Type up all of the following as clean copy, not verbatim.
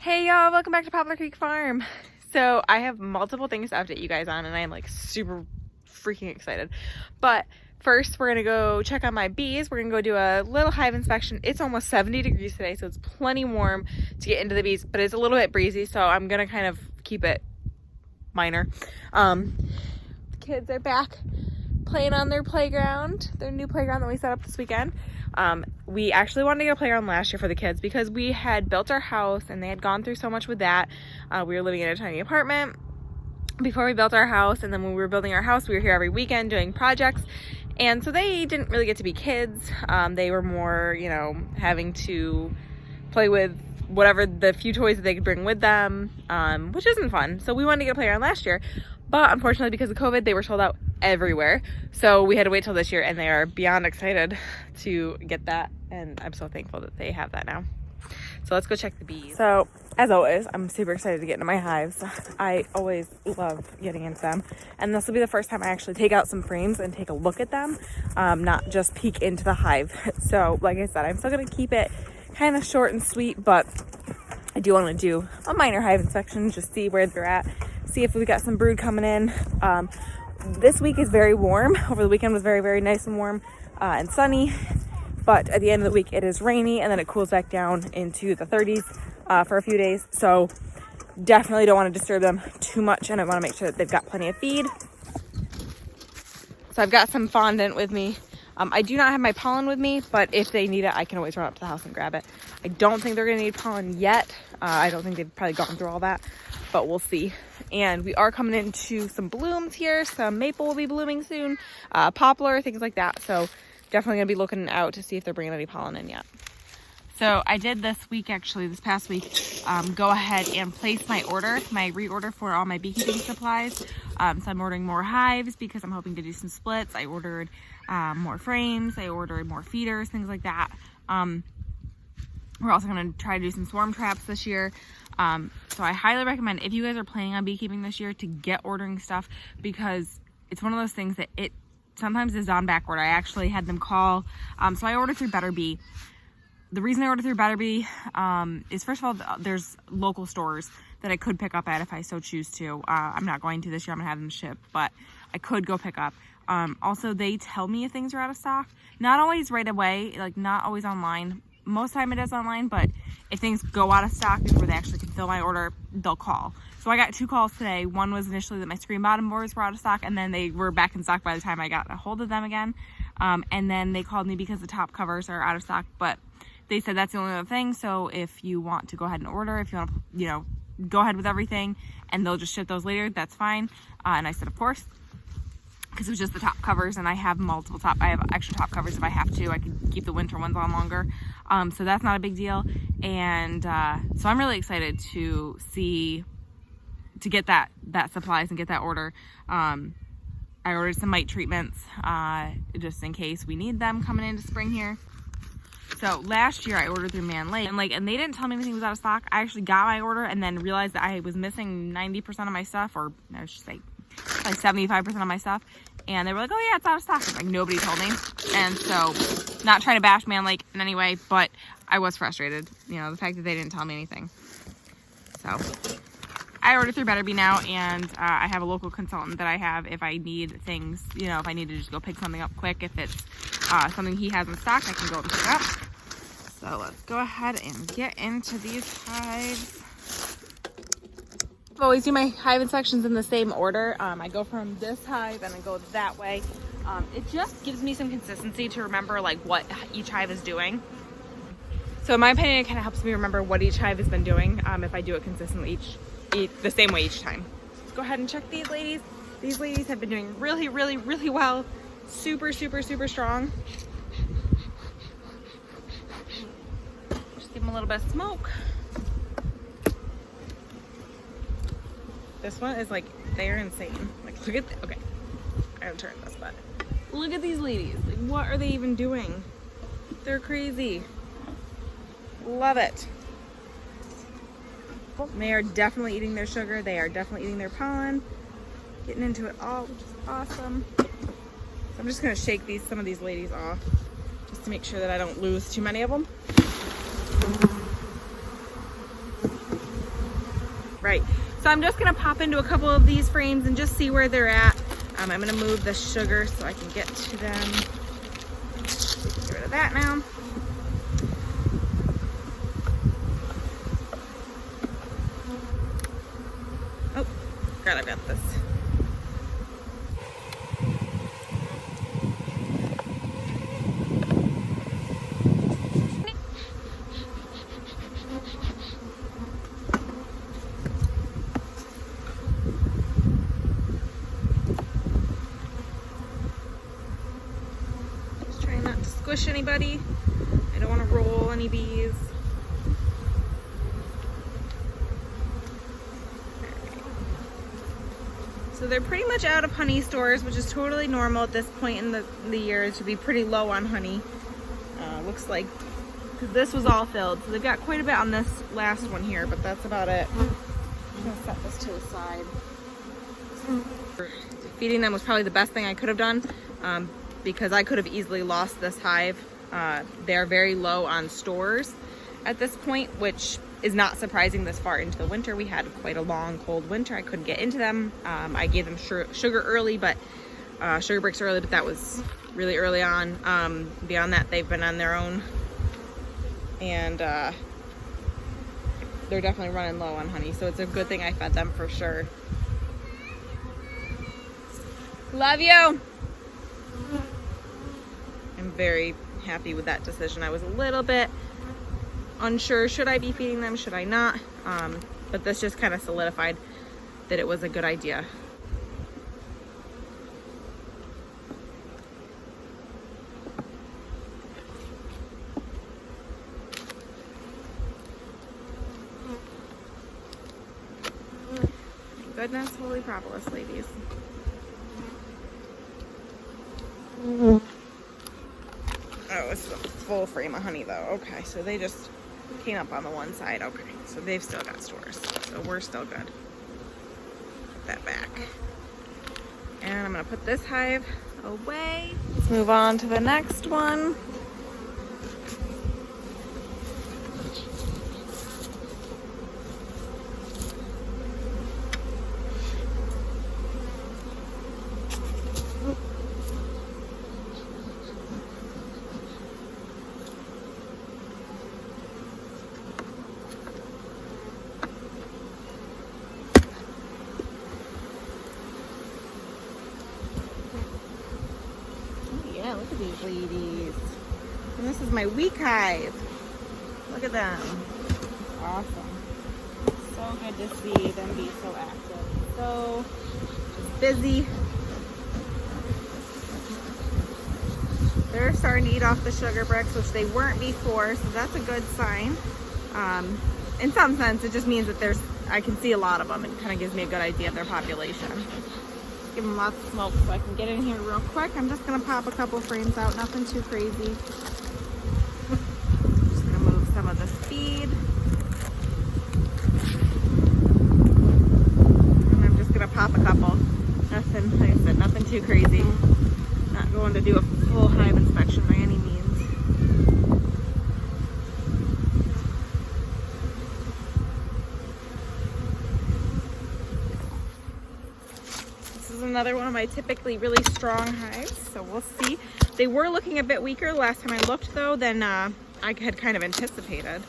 Hey y'all, welcome back to Poplar Creek Farm. So I have multiple things to update you guys on and I am like super freaking excited. But first we're gonna go check on my bees. We're gonna go do a little hive inspection. It's almost 70 degrees today, so it's plenty warm to get into the bees, but it's a little bit breezy, so I'm gonna kind of keep it minor. The kids are back playing on their playground, their new playground that we set up this weekend. We actually wanted to get a playground last year for the kids because we had built our house and they had gone through so much with that. We were living in a tiny apartment before we built our house, and then when we were building our house we were here every weekend doing projects, and so they didn't really get to be kids. They were more, you know, having to play with whatever the few toys that they could bring with them, which isn't fun. So we wanted to get a playground last year, but unfortunately because of COVID they were sold out everywhere, so we had to wait till this year, and they are beyond excited to get that, and I'm so thankful that they have that now. So let's go check the bees. So as always, I'm super excited to get into my hives. I always love getting into them, and this will be the first time I actually take out some frames and take a look at them, not just peek into the hive. So like I said, I'm still gonna keep it kind of short and sweet, but I do want to do a minor hive inspection, just see where they're at, see if we got some brood coming in. This week is very warm. Over the weekend was very, very nice and warm and sunny, but at the end of the week it is rainy, and then it cools back down into the 30s for a few days. So definitely don't want to disturb them too much, and I want to make sure that they've got plenty of feed. So I've got some fondant with me. I do not have my pollen with me, but if they need it, I can always run up to the house and grab it. I don't think they're going to need pollen yet. I don't think they've probably gone through all that, but we'll see. And we are coming into some blooms here. Some maple will be blooming soon, poplar, things like that. So definitely going to be looking out to see if they're bringing any pollen in yet. So I did this past week, go ahead and place my reorder for all my beekeeping supplies. So I'm ordering more hives because I'm hoping to do some splits. I ordered more frames, I ordered more feeders, things like that. We're also going to try to do some swarm traps this year. So I highly recommend, if you guys are planning on beekeeping this year, to get ordering stuff, because it's one of those things that it sometimes is on back order. I actually had them call, so I ordered through Better Bee. The reason I ordered through Better Bee is, first of all, there's local stores that I could pick up at if I so choose to. I'm not going to this year, I'm gonna have them shipped, but I could go pick up. Also, they tell me if things are out of stock. Not always right away, like not always online. Most time it is online, but if things go out of stock before they actually can fill my order, they'll call. So I got 2 calls today. One was initially that my screen bottom boards were out of stock, and then they were back in stock by the time I got a hold of them again. And then they called me because the top covers are out of stock, but they said that's the only other thing. So if you want to go ahead and order, if you want to, you know, go ahead with everything, and they'll just ship those later, that's fine. And I said, of course, because it was just the top covers, and I have I have extra top covers if I have to. I can keep the winter ones on longer. So that's not a big deal. And so I'm really excited to get that supplies and get that order. I ordered some mite treatments just in case we need them coming into spring here. So last year I ordered through Man Lake, and they didn't tell me anything was out of stock. I actually got my order and then realized that I was missing 90% of my stuff, or I should say like 75% of my stuff. And they were like, oh yeah, it's out of stock. Like, nobody told me. And so, not trying to bash Man Lake in any way, but I was frustrated, you know, the fact that they didn't tell me anything. So I ordered through Better Bee now, and I have a local consultant that I have if I need things, you know, if I need to just go pick something up quick. If it's something he has in stock, I can go and pick it up. So let's go ahead and get into these hives. I always do my hive inspections in the same order. I go from this hive and I go that way. It just gives me some consistency to remember like what each hive is doing. So in my opinion, it kind of helps me remember what each hive has been doing if I do it consistently the same way each time. Let's go ahead and check these ladies. These ladies have been doing really, really, really well. Super, super, super strong. Just give them a little bit of smoke. This one is like, they're insane. Like, look at, okay, I gotta turn this, but look at these ladies. Like, what are they even doing? They're crazy. Love it. And they are definitely eating their sugar. They are definitely eating their pollen. Getting into it all, which is awesome. So I'm just gonna shake some of these ladies off just to make sure that I don't lose too many of them. Right. So I'm just gonna pop into a couple of these frames and just see where they're at. I'm gonna move the sugar so I can get to them. Get rid of that now. Oh, God, I've got this. Squish anybody. I don't want to roll any bees. So they're pretty much out of honey stores, which is totally normal at this point in the year to be pretty low on honey. Looks like, because this was all filled. So they've got quite a bit on this last one here, but that's about it. I'm gonna set this to the side. Feeding them was probably the best thing I could have done. Because I could have easily lost this hive. They're very low on stores at this point, which is not surprising this far into the winter. We had quite a long, cold winter. I couldn't get into them. I gave them sugar early, but sugar bricks early, but that was really early on. Beyond that, they've been on their own, and they're definitely running low on honey, so it's a good thing I fed them for sure. Love you! I'm very happy with that decision. I was a little bit unsure, should I be feeding them, should I not? But this just kind of solidified that it was a good idea. Thank goodness, holy propolis, ladies. Oh, it's a full frame of honey though. Okay, so they just came up on the one side. Okay, so they've still got stores. So we're still good. Put that back. And I'm gonna put this hive away. Let's move on to the next one. Yeah, look at these ladies. And this is my weak hive. Look at them. Awesome. So good to see them be so active. So just busy. They're starting to eat off the sugar bricks, which they weren't before, so that's a good sign. In some sense, it just means that I can see a lot of them. It kind of gives me a good idea of their population. Give them lots of smoke so I can get in here real quick. I'm just gonna pop a couple frames out, nothing too crazy. Just gonna move some of this feed. And I'm just gonna pop a couple. Nothing, like I said, nothing too crazy. Not going to do a full hive inspection by any means. Another one of my typically really strong hives, so we'll see. They were looking a bit weaker last time I looked though than I had kind of anticipated.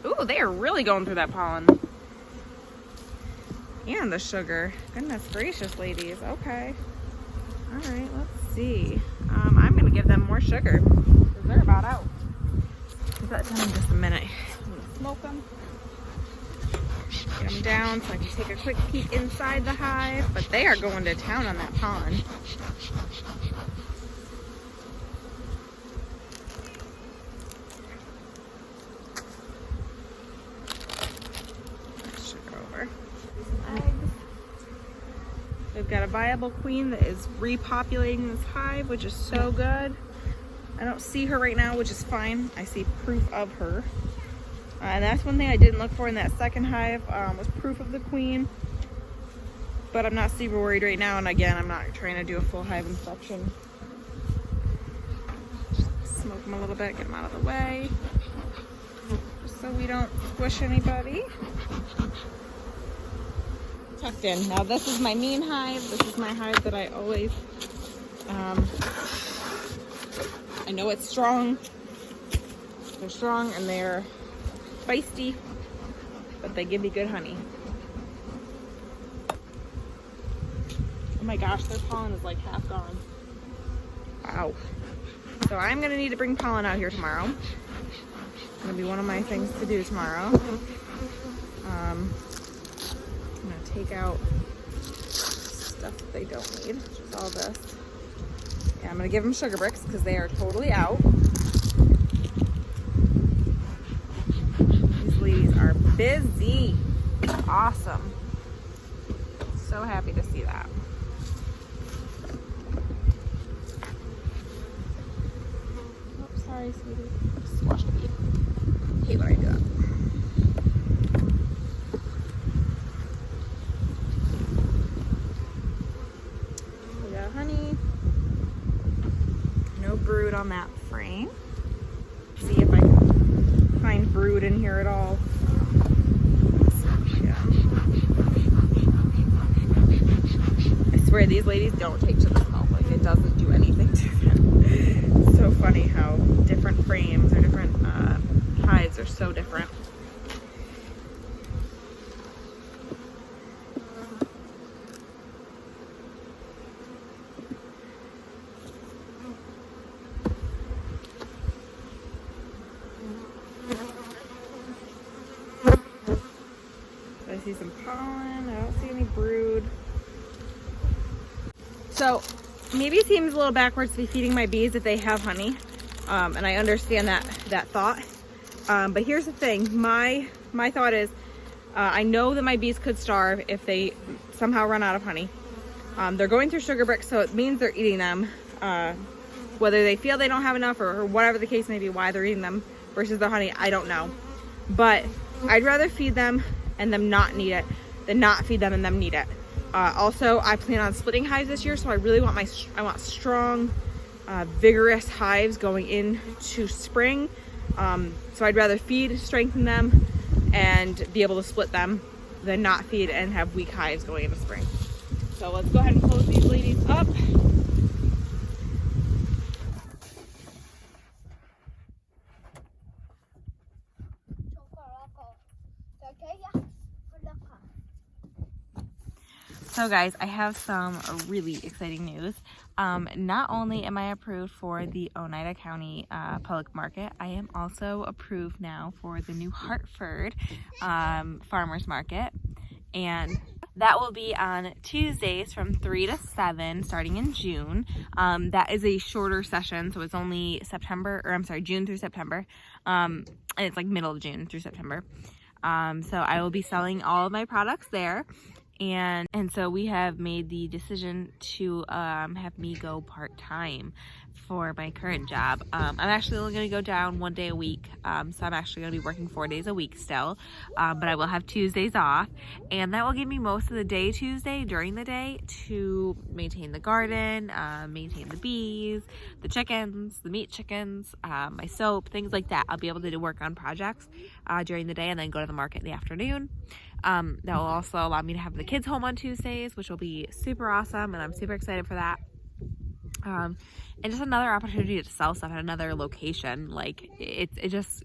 Ooh, they are really going through that pollen and the sugar. Goodness gracious, ladies. Okay, all right, let's see. I'm gonna give them more sugar because they're about out. Give that to them in just a minute. I'm gonna smoke them. Get them down so I can take a quick peek inside the hive, but they are going to town on that pollen. Sugar over. They've got a viable queen that is repopulating this hive, which is so good. I don't see her right now, which is fine. I see proof of her. And that's one thing I didn't look for in that second hive, was proof of the queen. But I'm not super worried right now, and again, I'm not trying to do a full hive inspection. Smoke them a little bit, get them out of the way. Just so we don't squish anybody. Tucked in. Now this is my mean hive. This is my hive that I always, I know it's strong. They're strong and they're feisty, but they give me good honey. Oh my gosh, their pollen is like half gone. Wow. So I'm gonna need to bring pollen out here tomorrow. It's gonna be one of my things to do tomorrow. I'm gonna take out stuff that they don't need, which is all this. Yeah, I'm gonna give them sugar bricks because they are totally out. These ladies are busy. Awesome. So happy to see that. Sorry, sweetie. Just wash the bead. Hate when I do that. We got honey. No brood on that frame. See if I can find brood in here at all. Yeah. I swear these ladies don't take to the smoke. Like it doesn't do anything to them. It's so funny how different frames or different hives are so different. I see some pollen. I don't see any brood. So maybe it seems a little backwards to be feeding my bees if they have honey, and I understand that thought. But here's the thing: my thought is, I know that my bees could starve if they somehow run out of honey. They're going through sugar bricks, so it means they're eating them. Whether they feel they don't have enough or whatever the case may be, why they're eating them versus their honey, I don't know. But I'd rather feed them and them not need it than not feed them and them need it. Also, I plan on splitting hives this year, so I really want I want strong, vigorous hives going into spring. So I'd rather feed, strengthen them, and be able to split them than not feed and have weak hives going into spring. So let's go ahead and close these ladies up. So guys, I have some really exciting news. Not only am I approved for the Oneida County Public Market, I am also approved now for the new Hartford Farmers Market. And that will be on Tuesdays from 3 to 7 starting in June. That is a shorter session, so it's only June through September. And it's like middle of June through September. So I will be selling all of my products there. And so we have made the decision to have me go part-time for my current job. I'm actually only going to go down 1 day a week, so I'm actually going to be working 4 days a week still, but I will have Tuesdays off, and that will give me most of the day Tuesday during the day to maintain the garden, maintain the bees, the chickens, the meat chickens, my soap, things like that. I'll be able to work on projects during the day and then go to the market in the afternoon. That will also allow me to have the kids home on Tuesdays, which will be super awesome, and I'm super excited for that. And just another opportunity to sell stuff at another location. Like it just,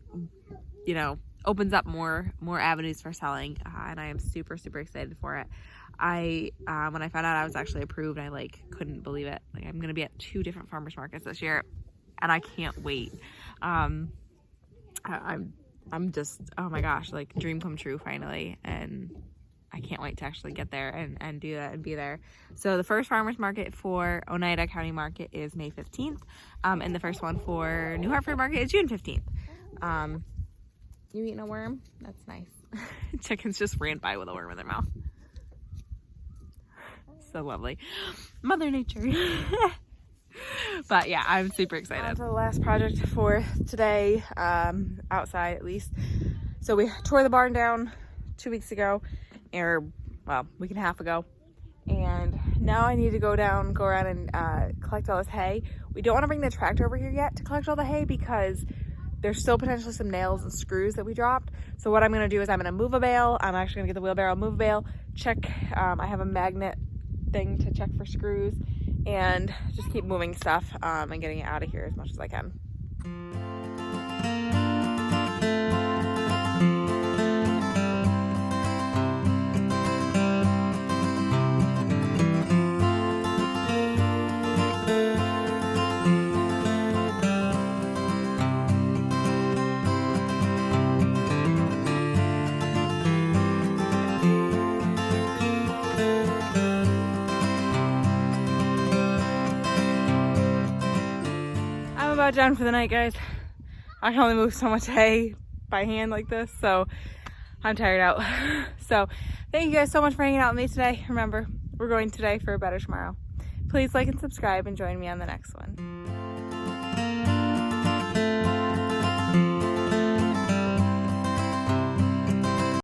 you know, opens up more avenues for selling, and I am super excited for it. When I found out I was actually approved, I like couldn't believe it. Like I'm gonna be at 2 different farmers markets this year, and I can't wait. I'm just, oh my gosh, like dream come true finally, and I can't wait to actually get there and do that and be there. So the first farmers market for Oneida County Market is May 15th, and the first one for New Hartford Market is June 15th. You eating a worm? That's nice. Chickens just ran by with a worm in their mouth. So lovely. Mother Nature. But yeah, I'm super excited. On to the last project for today, outside at least. So we tore the barn down 2 weeks ago, or well, a week and a half ago. And now I need to go around and collect all this hay. We don't want to bring the tractor over here yet to collect all the hay because there's still potentially some nails and screws that we dropped. So what I'm gonna do is I'm gonna move a bale. I'm actually gonna get the wheelbarrow, move a bale, check. I have a magnet thing to check for screws, and just keep moving stuff and getting it out of here as much as I can. About done for the night, guys. I can only move so much hay by hand like this, so I'm tired out. So thank you guys so much for hanging out with me today. Remember, we're going today for a better tomorrow. Please like and subscribe and join me on the next one.